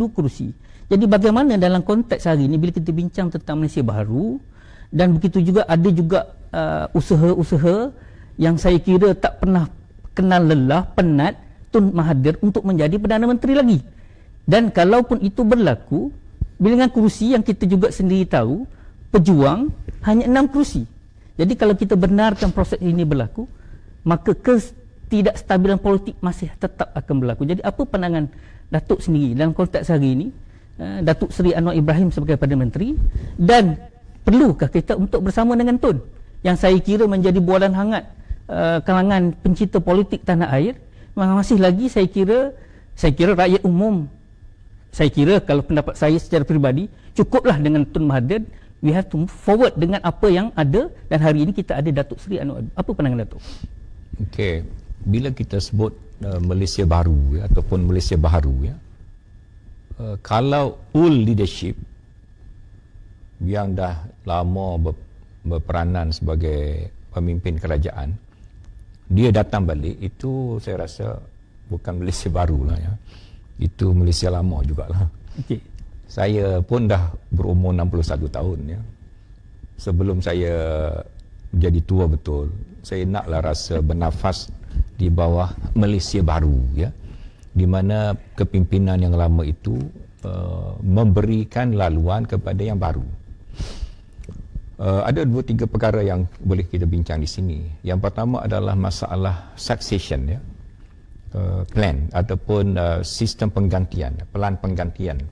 2 kerusi. Jadi bagaimana dalam konteks hari ini bila kita bincang tentang Malaysia Baharu, dan begitu juga ada juga usaha-usaha yang saya kira tak pernah kenal lelah, penat Tun Mahathir untuk menjadi Perdana Menteri lagi. Dan kalaupun itu berlaku, dengan kerusi yang kita juga sendiri tahu, pejuang hanya 6 kerusi. Jadi kalau kita benarkan proses ini berlaku, maka ketidakstabilan politik masih tetap akan berlaku. Jadi apa pandangan Datuk sendiri dalam konteks hari ini, Datuk Seri Anwar Ibrahim sebagai Perdana Menteri, dan perlukah kita untuk bersama dengan Tun yang saya kira menjadi bualan hangat kalangan pencinta politik tanah air? Masih lagi saya kira rakyat umum, saya kira kalau pendapat saya secara peribadi, cukuplah dengan Tun Mahathir. We have to move forward dengan apa yang ada, dan hari ini kita ada Datuk Seri Anwar. Apa pandangan Datuk? Okey, bila kita sebut Malaysia Baru ataupun Malaysia Baharu kalau old leadership yang dah lama berperanan sebagai pemimpin kerajaan, dia datang balik, itu saya rasa bukan Malaysia Baru lah itu Malaysia lama jugalah. Okey. Saya pun dah berumur 61 tahun Sebelum saya jadi tua betul, saya naklah rasa bernafas di bawah Malaysia Baru di mana kepimpinan yang lama itu memberikan laluan kepada yang baru. Ada 2-3 perkara yang boleh kita bincang di sini. Yang pertama adalah masalah succession plan ataupun sistem penggantian, pelan penggantian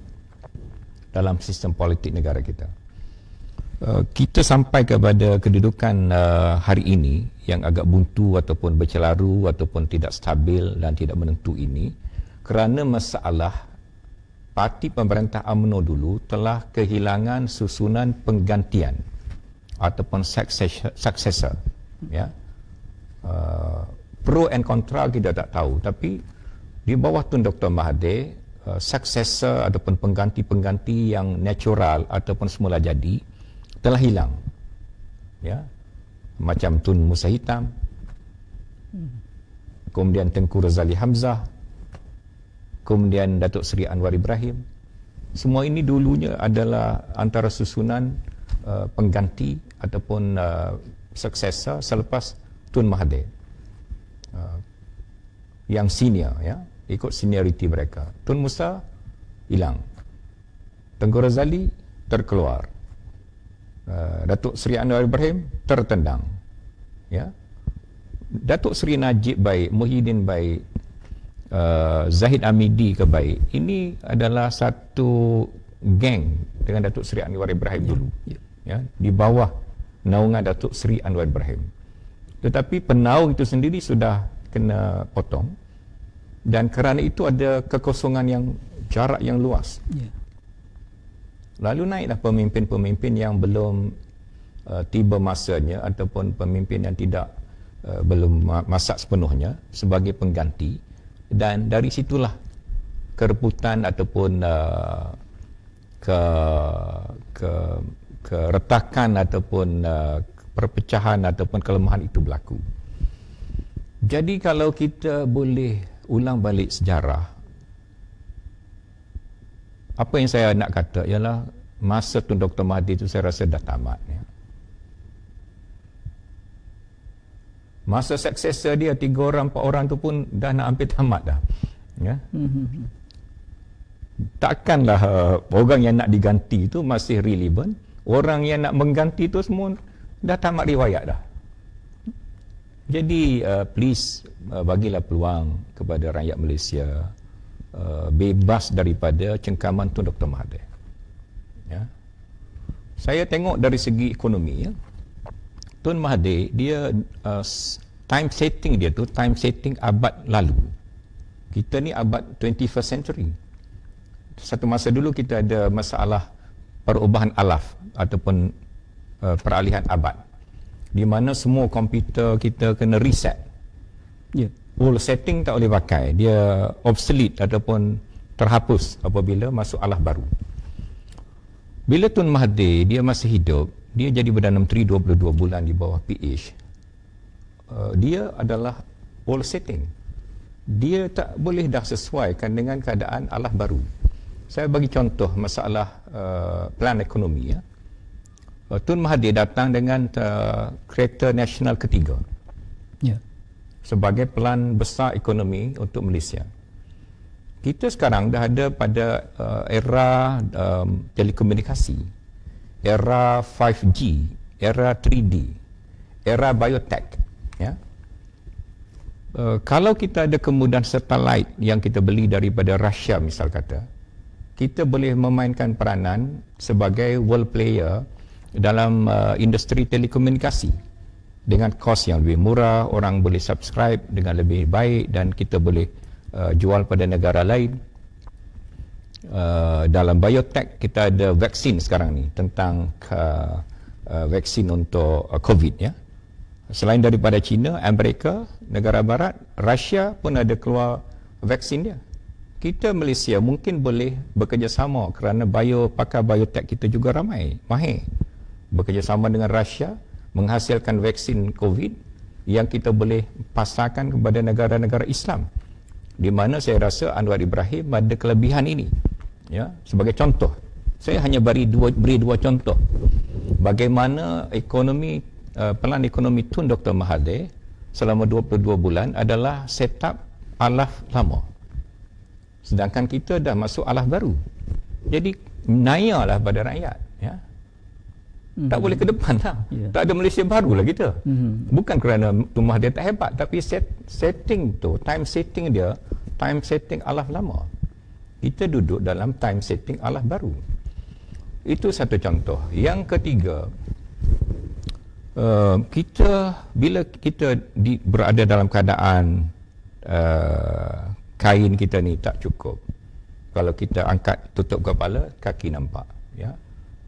dalam sistem politik negara kita. Kita sampai kepada kedudukan hari ini yang agak buntu ataupun bercelaru ataupun tidak stabil dan tidak menentu ini kerana masalah parti pemerintah UMNO dulu telah kehilangan susunan penggantian ataupun successor. Pro and kontra kita tak tahu, tapi di bawah Tun Dr. Mahathir, successor ataupun pengganti-pengganti yang natural ataupun semula jadi telah hilang. Macam Tun Musa Hitam, kemudian Tengku Razali Hamzah, kemudian Datuk Seri Anwar Ibrahim. Semua ini dulunya adalah antara susunan pengganti ataupun successor selepas Tun Mahathir yang senior, ikut seniority mereka. Tun Musa hilang, Tengku Razali terkeluar, Datuk Seri Anwar Ibrahim tertendang, Datuk Seri Najib baik, Muhyiddin baik, Zahid Amidi ke baik, ini adalah satu geng dengan Datuk Seri Anwar Ibrahim dulu, di bawah naungan Datuk Seri Anwar Ibrahim. Tetapi penaung itu sendiri sudah kena potong, dan kerana itu ada kekosongan yang jarak yang luas. Lalu naiklah pemimpin-pemimpin yang belum tiba masanya ataupun pemimpin yang tidak belum masak sepenuhnya sebagai pengganti, dan dari situlah kerebutan ataupun keretakan ataupun perpecahan ataupun kelemahan itu berlaku. Jadi kalau kita boleh ulang balik sejarah, apa yang saya nak kata ialah masa Tun Dr. Mahathir itu saya rasa dah tamat. Masa successor dia 3 orang 4 orang tu pun dah nak hampir tamat dah. Takkanlah orang yang nak diganti itu masih relevan, orang yang nak mengganti itu semua dah tamat riwayat dah. Jadi please bagilah peluang kepada rakyat Malaysia bebas daripada cengkaman Tun Dr. Mahathir. Saya tengok dari segi ekonomi, Tun Mahathir dia time setting dia tu time setting abad lalu. Kita ni abad 21st century. Satu masa dulu kita ada masalah perubahan alaf ataupun peralihan abad, di mana semua komputer kita kena reset. Old setting tak boleh pakai, dia obsolete ataupun terhapus apabila masuk alaf baru. Bila Tun Mahathir dia masih hidup, dia jadi Perdana Menteri 22 bulan di bawah PH. Dia adalah old setting, dia tak boleh dah sesuaikan dengan keadaan alaf baru. Saya bagi contoh masalah plan ekonomi ya. Tun Mahathir datang dengan kereta nasional ketiga sebagai pelan besar ekonomi untuk Malaysia. Kita sekarang dah ada pada era telekomunikasi, era 5G, era 3D, era biotech ya. Kalau kita ada kemudahan satelit yang kita beli daripada Rusia misal kata, kita boleh memainkan peranan sebagai world player dalam industri telekomunikasi dengan kos yang lebih murah, orang boleh subscribe dengan lebih baik dan kita boleh jual pada negara lain. Dalam biotech kita ada vaksin sekarang ni tentang vaksin untuk COVID ya. Selain daripada China, Amerika, negara barat, Rusia pun ada keluar vaksin dia. Kita Malaysia mungkin boleh bekerjasama kerana pakar biotech kita juga ramai, mahir. Bekerjasama dengan Rusia menghasilkan vaksin COVID yang kita boleh pasarkan kepada negara-negara Islam, di mana saya rasa Anwar Ibrahim ada kelebihan ini ya. Sebagai contoh, saya hanya beri dua contoh bagaimana pelan ekonomi Tun Dr. Mahathir selama 22 bulan adalah setup alaf lama, sedangkan kita dah masuk alaf baru. Jadi nayalah pada rakyat ya. Tak boleh ke depan lah. Tak ada Malaysia baru lah kita. Bukan kerana Tun Mahathir tak hebat, tapi setting tu, time setting dia, time setting alaf lama. Kita duduk dalam time setting alaf baru. Itu satu contoh. Yang ketiga, bila kita berada dalam keadaan kain kita ni tak cukup, kalau kita angkat tutup kepala, kaki nampak ya.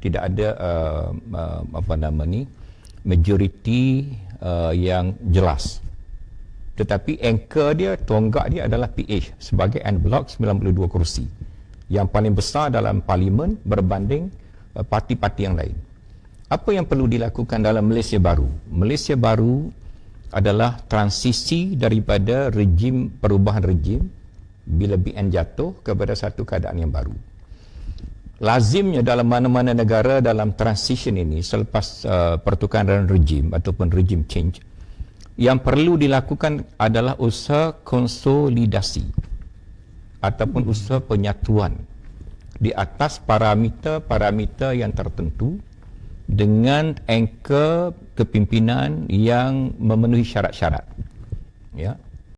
Tidak ada majoriti yang jelas. Tetapi anchor dia, tonggak dia adalah PH sebagai en bloc 92 kerusi. Yang paling besar dalam parlimen berbanding parti-parti yang lain. Apa yang perlu dilakukan dalam Malaysia baru? Malaysia baru adalah transisi daripada perubahan rejim bila BN jatuh kepada satu keadaan yang baru. Lazimnya dalam mana-mana negara dalam transition ini selepas pertukaran rejim ataupun regime change, yang perlu dilakukan adalah usaha konsolidasi ataupun usaha penyatuan di atas parameter yang tertentu dengan anchor kepimpinan yang memenuhi syarat-syarat ya.